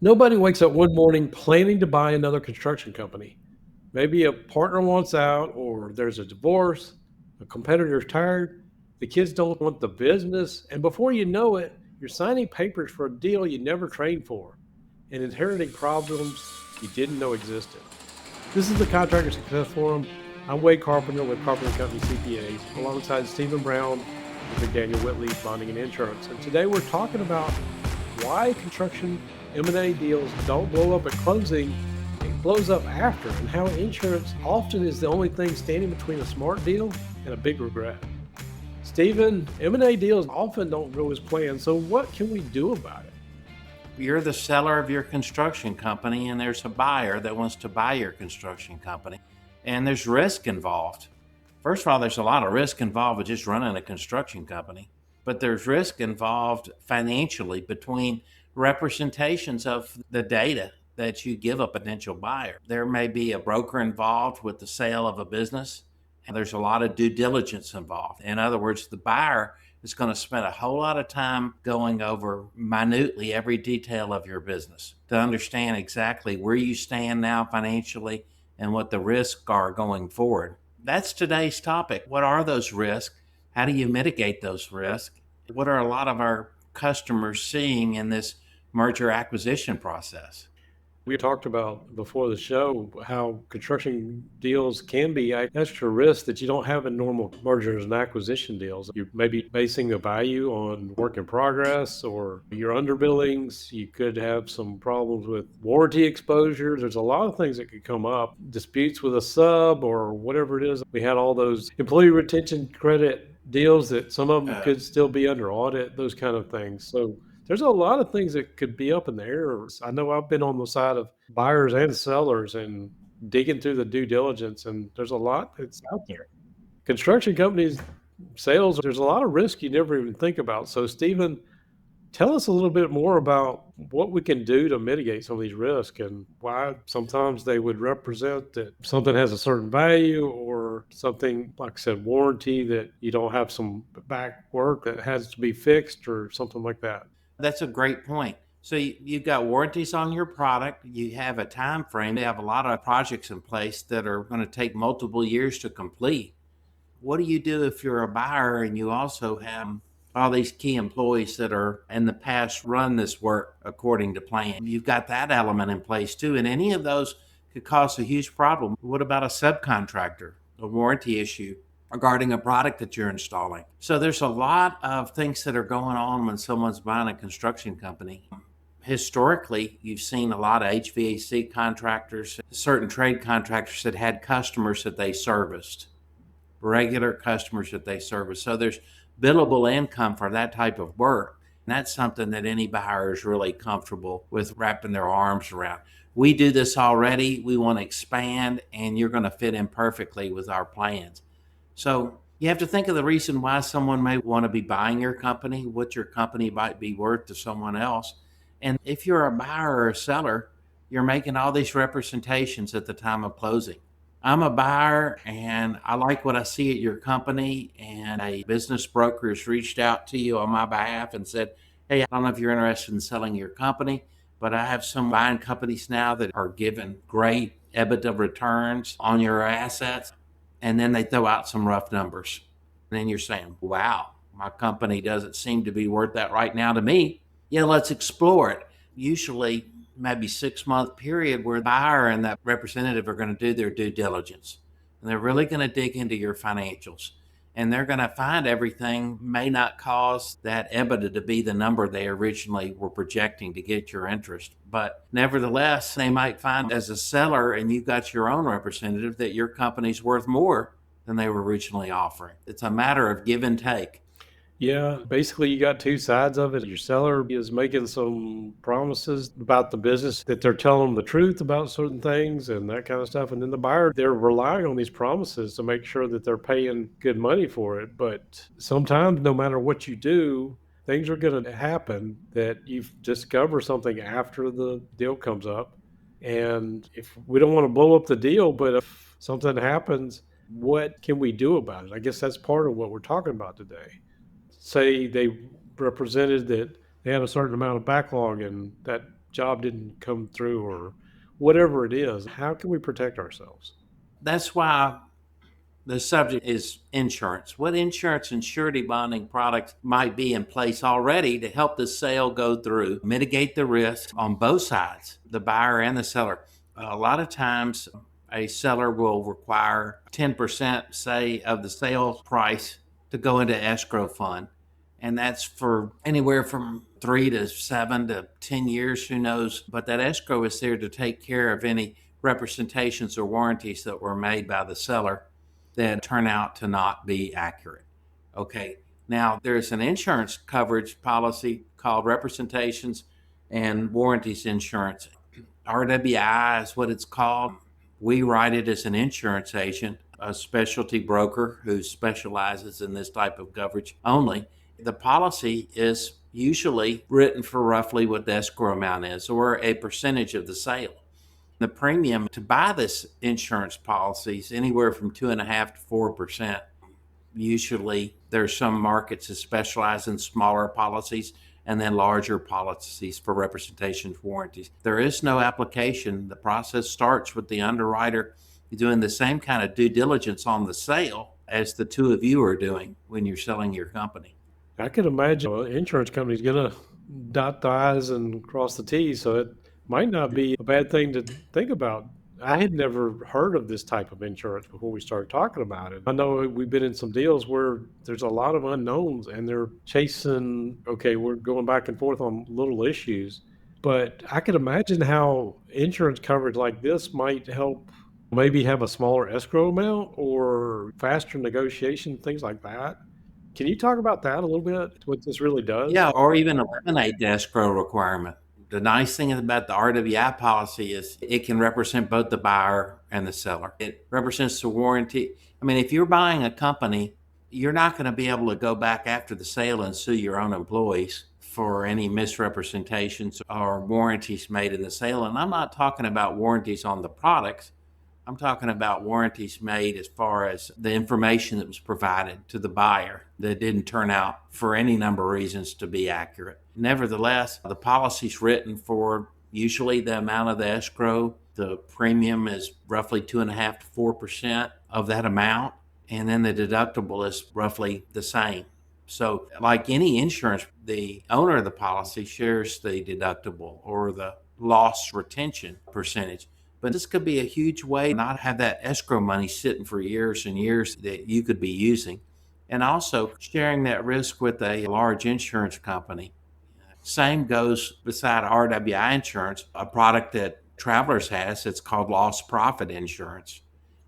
Nobody wakes up one morning planning to buy another construction company. Maybe a partner wants out, or there's a divorce, a competitor's tired, the kids don't want the business, and before you know it, you're signing papers for a deal you never trained for and inheriting problems you didn't know existed. This is the Contractor Success Forum. I'm Wade Carpenter with Carpenter Company CPAs, alongside Stephen Brown with Daniel Whitley, Bonding and Insurance. And today we're talking about why construction M&A deals don't blow up at closing, it blows up after, and how insurance often is the only thing standing between a smart deal and a big regret. Stephen, M&A deals often don't go as planned, so what can we do about it? You're the seller of your construction company, and there's a buyer that wants to buy your construction company, and there's risk involved. First of all, there's a lot of risk involved with just running a construction company, but there's risk involved financially between representations of the data that you give a potential buyer. There may be a broker involved with the sale of a business, and there's a lot of due diligence involved. In other words, the buyer is going to spend a whole lot of time going over minutely every detail of your business to understand exactly where you stand now financially and what the risks are going forward. That's today's topic. What are those risks? How do you mitigate those risks? What are a lot of our customers seeing in this merger acquisition process? We talked about before the show how construction deals can be extra risk that you don't have in normal mergers and acquisition deals. You may be basing the value on work in progress or your underbillings. You could have some problems with warranty exposures. There's a lot of things that could come up, disputes with a sub or whatever it is. We had all those employee retention credit deals that some of them could still be under audit, those kind of things. So there's a lot of things that could be up in the air. I know I've been on the side of buyers and sellers and digging through the due diligence, and there's a lot that's out there. Construction companies, sales, there's a lot of risk you never even think about. So, Stephen, tell us a little bit more about what we can do to mitigate some of these risks and why sometimes they would represent that something has a certain value or something, like I said, warranty that you don't have some back work that has to be fixed or something like that. That's a great point. So you've got warranties on your product. You have a time frame. You have a lot of projects in place that are going to take multiple years to complete. What do you do if you're a buyer and you also have all these key employees that are in the past run this work according to plan? You've got that element in place too. And any of those could cause a huge problem. What about a subcontractor, a warranty issue regarding a product that you're installing? So there's a lot of things that are going on when someone's buying a construction company. Historically, you've seen a lot of HVAC contractors, certain trade contractors that had customers that they serviced, regular customers that they service. So there's billable income for that type of work. And that's something that any buyer is really comfortable with wrapping their arms around. We do this already. We want to expand, and you're going to fit in perfectly with our plans. So you have to think of the reason why someone may want to be buying your company, what your company might be worth to someone else. And if you're a buyer or a seller, you're making all these representations at the time of closing. I'm a buyer and I like what I see at your company, and a business broker has reached out to you on my behalf and said, hey, I don't know if you're interested in selling your company, but I have some buying companies now that are giving great EBITDA returns on your assets. And then they throw out some rough numbers. And then you're saying, wow, my company doesn't seem to be worth that right now to me. Yeah, let's explore it. Usually maybe 6 month period where the buyer and that representative are going to do their due diligence. And they're really going to dig into your financials. And they're going to find everything may not cause that EBITDA to be the number they originally were projecting to get your interest. But nevertheless, they might find as a seller, and you've got your own representative, that your company's worth more than they were originally offering. It's a matter of give and take. Yeah, basically you got two sides of it. Your seller is making some promises about the business that they're telling them the truth about certain things and that kind of stuff. And then the buyer, they're relying on these promises to make sure that they're paying good money for it. But sometimes, no matter what you do, things are going to happen that you discover something after the deal comes up. And if we don't want to blow up the deal, but if something happens, what can we do about it? I guess that's part of what we're talking about today. Say they represented that they had a certain amount of backlog and that job didn't come through or whatever it is, how can we protect ourselves? That's why the subject is insurance. What insurance and surety bonding products might be in place already to help the sale go through, mitigate the risk on both sides, the buyer and the seller. A lot of times, a seller will require 10%, say, of the sales price to go into escrow fund. And that's for anywhere from 3 to 7 to 10 years, who knows? But that escrow is there to take care of any representations or warranties that were made by the seller that turn out to not be accurate. Okay, now there's an insurance coverage policy called Representations and Warranties Insurance. RWI is what it's called. We write it as an insurance agent, a specialty broker who specializes in this type of coverage only. The policy is usually written for roughly what the escrow amount is or a percentage of the sale. The premium to buy this insurance policy is anywhere from 2.5% to 4%. Usually, there's some markets that specialize in smaller policies and then larger policies for representations warranties. There is no application. The process starts with the underwriter doing the same kind of due diligence on the sale as the two of you are doing when you're selling your company. I could imagine an insurance company's going to dot the I's and cross the T's, so it might not be a bad thing to think about. I had never heard of this type of insurance before we started talking about it. I know we've been in some deals where there's a lot of unknowns and they're chasing, okay, we're going back and forth on little issues. But I could imagine how insurance coverage like this might help maybe have a smaller escrow amount or faster negotiation, things like that. Can you talk about that a little bit? What this really does? Yeah, or even eliminate the escrow requirement. The nice thing about the RWI policy is it can represent both the buyer and the seller. It represents the warranty. I mean, if you're buying a company, you're not going to be able to go back after the sale and sue your own employees for any misrepresentations or warranties made in the sale. And I'm not talking about warranties on the products. I'm talking about warranties made as far as the information that was provided to the buyer that didn't turn out for any number of reasons to be accurate. Nevertheless, the policy's written for usually the amount of the escrow. The premium is roughly 2.5% to 4% of that amount. And then the deductible is roughly the same. So, like any insurance, the owner of the policy shares the deductible or the loss retention percentage. But this could be a huge way to not have that escrow money sitting for years and years that you could be using. And also sharing that risk with a large insurance company. Same goes beside RWI insurance, a product that Travelers has. It's called loss profit insurance.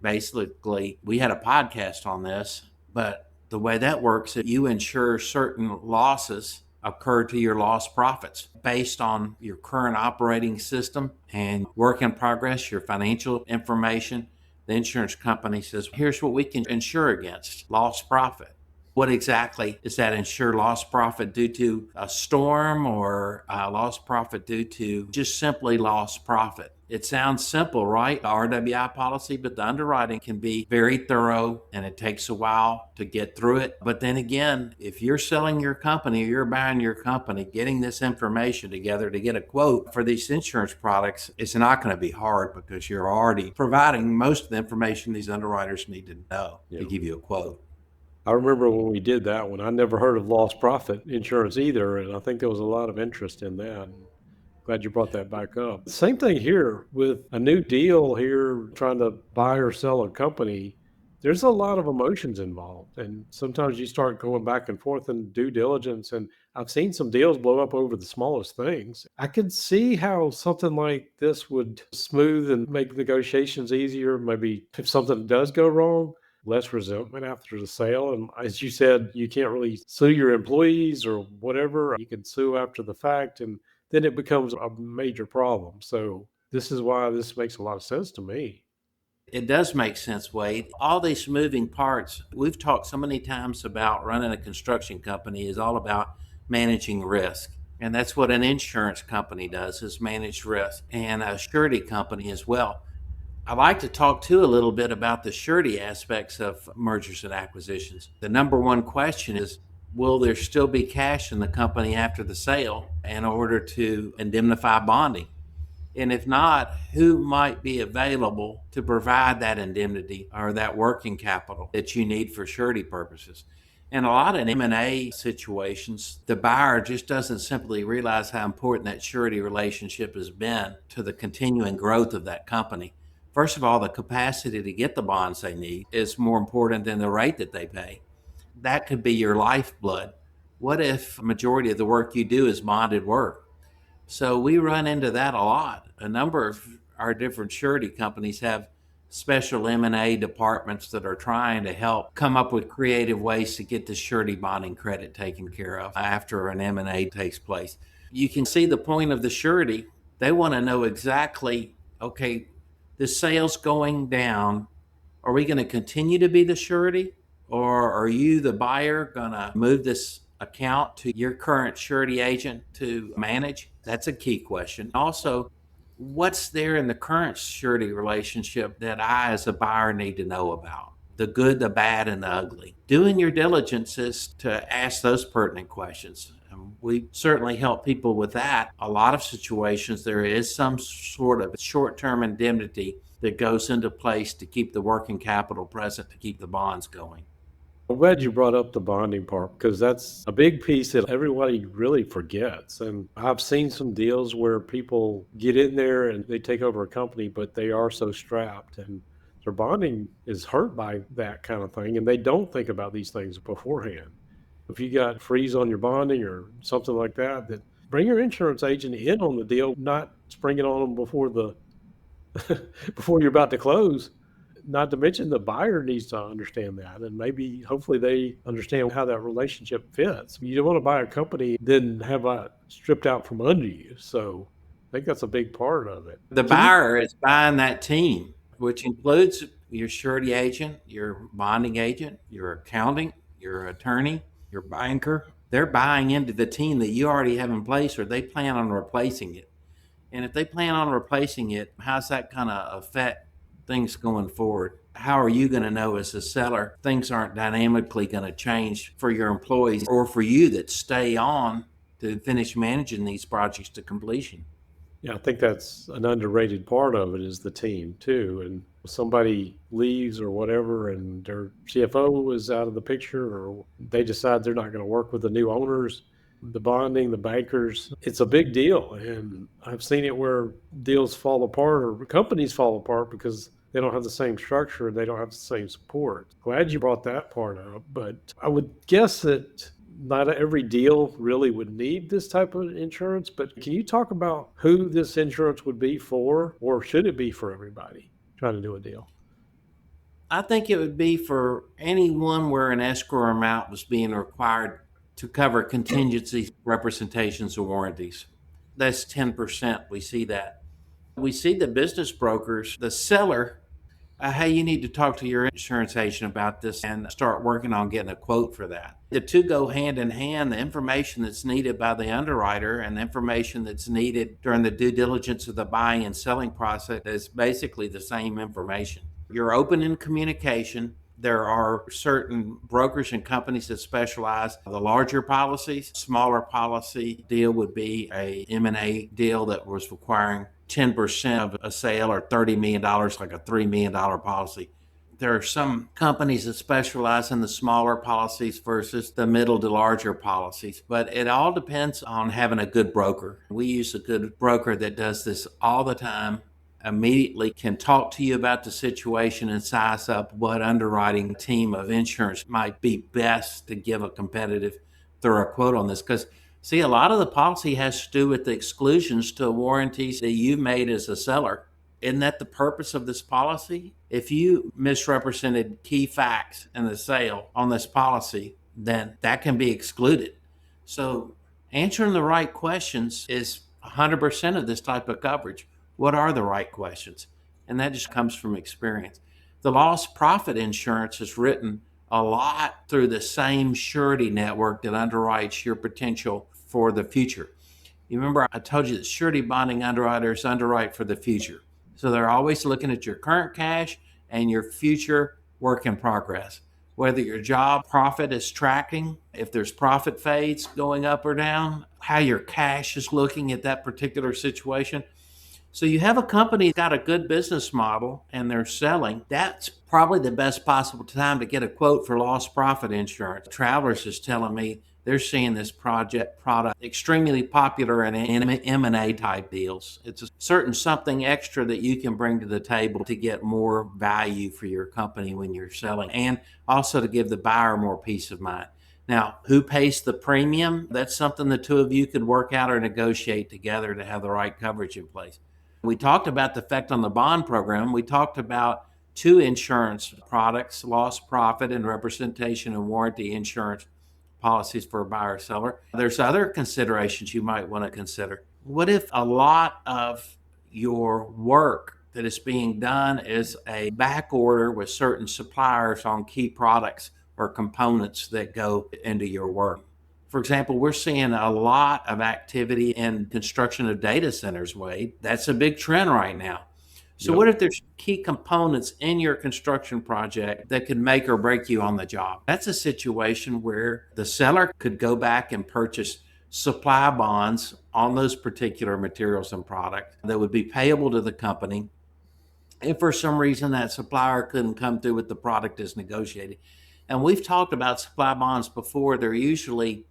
Basically, we had a podcast on this, but the way that works is you insure certain losses occur to your lost profits based on your current operating system and work in progress, your financial information. The insurance company says, here's what we can insure against lost profit. What exactly is that insure lost profit due to a storm or lost profit due to just simply lost profit? It sounds simple, right? The RWI policy, but the underwriting can be very thorough and it takes a while to get through it. But then again, if you're selling your company or you're buying your company, getting this information together to get a quote for these insurance products is not going to be hard because you're already providing most of the information these underwriters need to know to give you a quote. I remember when we did that one, I never heard of lost profit insurance either, and I think there was a lot of interest in that. Glad you brought that back up. Same thing here with a new deal here, trying to buy or sell a company. There's a lot of emotions involved, and sometimes you start going back and forth in due diligence. And I've seen some deals blow up over the smallest things. I could see how something like this would smooth and make negotiations easier. Maybe if something does go wrong, less resentment after the sale. And as you said, you can't really sue your employees or whatever. You can sue after the fact, and then it becomes a major problem. So this is why this makes a lot of sense to me. It does make sense, Wade. All these moving parts, we've talked so many times about running a construction company is all about managing risk. And that's what an insurance company does is manage risk and a surety company as well. I'd like to talk too a little bit about the surety aspects of mergers and acquisitions. The number one question is, will there still be cash in the company after the sale in order to indemnify bonding? And if not, who might be available to provide that indemnity or that working capital that you need for surety purposes? In a lot of M&A situations, the buyer just doesn't simply realize how important that surety relationship has been to the continuing growth of that company. First of all, the capacity to get the bonds they need is more important than the rate that they pay. That could be your lifeblood. What if a majority of the work you do is bonded work? So we run into that a lot. A number of our different surety companies have special M&A departments that are trying to help come up with creative ways to get the surety bonding credit taken care of after an M&A takes place. You can see the point of the surety. They want to know exactly, okay, the sales going down, are we going to continue to be the surety, or are you, the buyer, going to move this account to your current surety agent to manage? That's a key question. Also, what's there in the current surety relationship that I, as a buyer, need to know about? The good, the bad, and the ugly. Doing your diligence is to ask those pertinent questions. We certainly help people with that. A lot of situations, there is some sort of short-term indemnity that goes into place to keep the working capital present, to keep the bonds going. I'm glad you brought up the bonding part because that's a big piece that everybody really forgets. And I've seen some deals where people get in there and they take over a company, but they are so strapped and their bonding is hurt by that kind of thing. And they don't think about these things beforehand. If you got freeze on your bonding or something like that, that bring your insurance agent in on the deal, not spring it on them before the before you're about to close. Not to mention the buyer needs to understand that, and maybe hopefully they understand how that relationship fits. You don't want to buy a company then have it stripped out from under you. So I think that's a big part of it. The Can you buyer is buying that team, which includes your surety agent, your bonding agent, your accounting, your attorney, your banker. They're buying into the team that you already have in place, or they plan on replacing it. And if they plan on replacing it, how's that going to affect things going forward? How are you going to know as a seller things aren't dynamically going to change for your employees or for you that stay on to finish managing these projects to completion? Yeah, I think that's an underrated part of it is the team too. And if somebody leaves or whatever, and their CFO is out of the picture, or they decide they're not going to work with the new owners, the bonding, the bankers, it's a big deal. And I've seen it where deals fall apart or companies fall apart because they don't have the same structure and they don't have the same support. Glad you brought that part up. But I would guess that not every deal really would need this type of insurance, but can you talk about who this insurance would be for, or should it be for everybody trying to do a deal? I think it would be for anyone where an escrow amount was being required to cover contingencies, representations, or warranties. That's 10%. We see that. We see the business brokers, the seller, hey, you need to talk to your insurance agent about this and start working on getting a quote for that. The two go hand in hand. The information that's needed by the underwriter and the information that's needed during the due diligence of the buying and selling process is basically the same information. You're open in communication. There are certain brokers and companies that specialize in the larger policies. Smaller policy deal would be a M&A deal that was requiring 10% of a sale or $30 million, like a $3 million policy. There are some companies that specialize in the smaller policies versus the middle to larger policies, but it all depends on having a good broker. We use a good broker that does this all the time, immediately can talk to you about the situation and size up what underwriting team of insurance might be best to give a competitive, thorough quote on this. Because see, a lot of the policy has to do with the exclusions to warranties that you made as a seller. Isn't that the purpose of this policy? If you misrepresented key facts in the sale on this policy, then that can be excluded. So answering the right questions is 100% of this type of coverage. What are the right questions? And that just comes from experience. The lost profit insurance is written a lot through the same surety network that underwrites your potential for the future. You remember I told you that surety bonding underwriters underwrite for the future. So they're always looking at your current cash and your future work in progress. whether your job profit is tracking, if there's profit fades going up or down, how your cash is looking at that particular situation. So you have a company got a good business model and they're selling. That's probably the best possible time to get a quote for lost profit insurance. Travelers is telling me they're seeing this product extremely popular in M&A type deals. It's a certain something extra that you can bring to the table to get more value for your company when you're selling, and also to give the buyer more peace of mind. Now, who pays the premium? That's something the two of you could work out or negotiate together to have the right coverage in place. We talked about the effect on the bond program. We talked about two insurance products, loss profit and representation and warranty insurance policies for a buyer or seller. There's other considerations you might want to consider. What if a lot of your work that is being done is a back order with certain suppliers on key products or components that go into your work? For example, we're seeing a lot of activity in construction of data centers, Wade. That's a big trend right now. So Yep. what if there's key components in your construction project that could make or break you on the job? That's a situation where the seller could go back and purchase supply bonds on those particular materials and products that would be payable to the company. If for some reason that supplier couldn't come through with the product as negotiated. And we've talked about supply bonds before. They're usually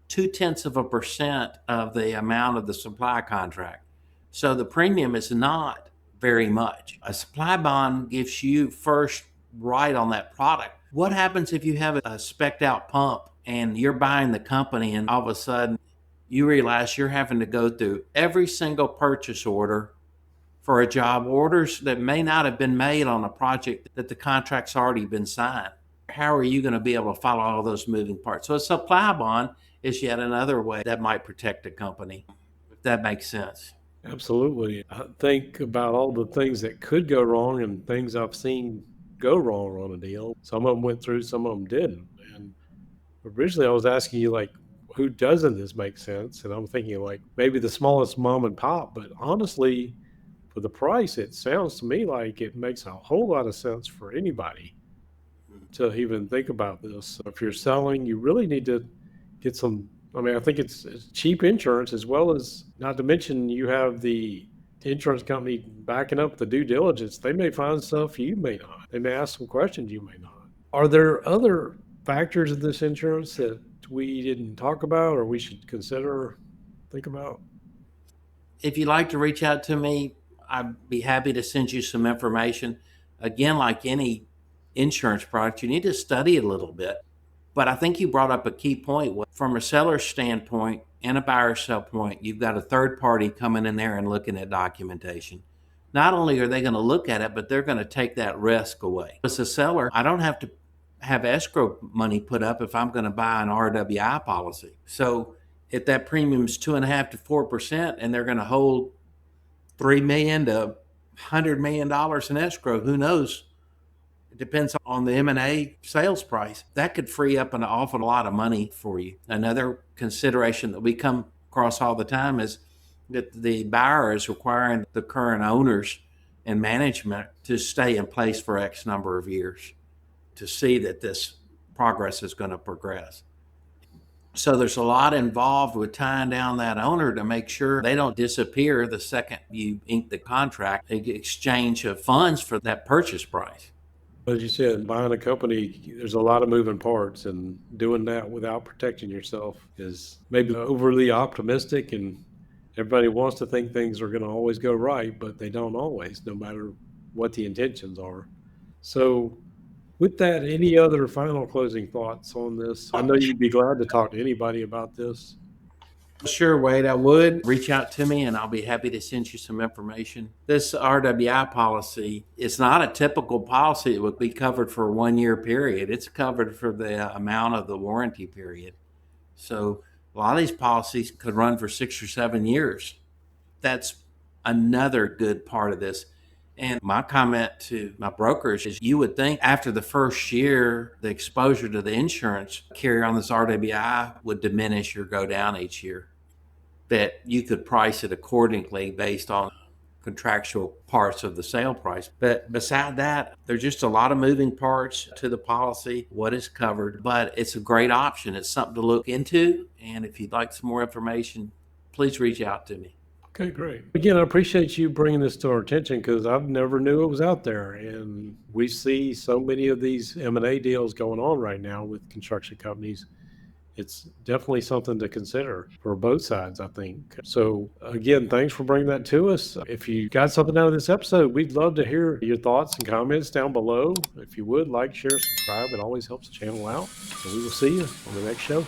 0.2% of the amount of the supply contract. So the premium is not very much. A supply bond gives you first right on that product. What happens if you have a spec'd out pump and you're buying the company and all of a sudden you realize you're having to go through every single purchase order for a job, orders that may not have been made on a project that the contract's already been signed? How are you going to be able to follow all those moving parts? So a supply bond is yet another way that might protect a company, if that makes sense. Absolutely. I think about all the things that could go wrong and things I've seen go wrong on a deal. Some of them went through, some of them didn't. And originally I was asking you, like, who doesn't this make sense? And I'm thinking, like, maybe the smallest mom and pop. But honestly, for the price, it sounds to me like it makes a whole lot of sense for anybody to even think about this. If you're selling, you really need to get some. I mean, I think it's cheap insurance, as well as, not to mention, you have the insurance company backing up the due diligence. They may find stuff you may not. They may ask some questions you may not. Are there other factors of this insurance that we didn't talk about or we should consider, think about? If you'd like to reach out to me, I'd be happy to send you some information. Again, like any insurance product, you need to study it a little bit. But I think you brought up a key point. From a seller's standpoint and a buyer's standpoint, you've got a third party coming in there and looking at documentation. Not only are they going to look at it, but they're going to take that risk away. As a seller, I don't have to have escrow money put up if I'm going to buy an RWI policy. So if that premium is 2.5 to 4%, and they're going to hold $3 million to $100 million in escrow, who knows? It depends on the M&A sales price. That could free up an awful lot of money for you. Another consideration that we come across all the time is that the buyer is requiring the current owners and management to stay in place for X number of years to see that this progress is going to progress. So there's a lot involved with tying down that owner to make sure they don't disappear the second you ink the contract, in exchange of funds for that purchase price. As you said, buying a company, there's a lot of moving parts, and doing that without protecting yourself is maybe overly optimistic, and everybody wants to think things are going to always go right, but they don't always, no matter what the intentions are. So with that, any other final closing thoughts on this? I know you'd be glad to talk to anybody about this. Sure, Wade, I would. Reach out to me and I'll be happy to send you some information. This RWI policy is not a typical policy that would be covered for a 1 year period. It's covered for the amount of the warranty period. So a lot of these policies could run for 6 or 7 years. That's another good part of this. And my comment to my brokers is, you would think after the first year, the exposure to the insurance carrier on this RWI would diminish or go down each year, that you could price it accordingly based on contractual parts of the sale price. But beside that, there's just a lot of moving parts to the policy, what is covered, but it's a great option. It's something to look into. And if you'd like some more information, please reach out to me. Okay, great. Again, I appreciate you bringing this to our attention because I've never knew it was out there. And we see so many of these M&A deals going on right now with construction companies. It's definitely something to consider for both sides, I think. So again, thanks for bringing that to us. If you got something out of this episode, we'd love to hear your thoughts and comments down below. If you would, like, share, subscribe. It always helps the channel out. And we will see you on the next show.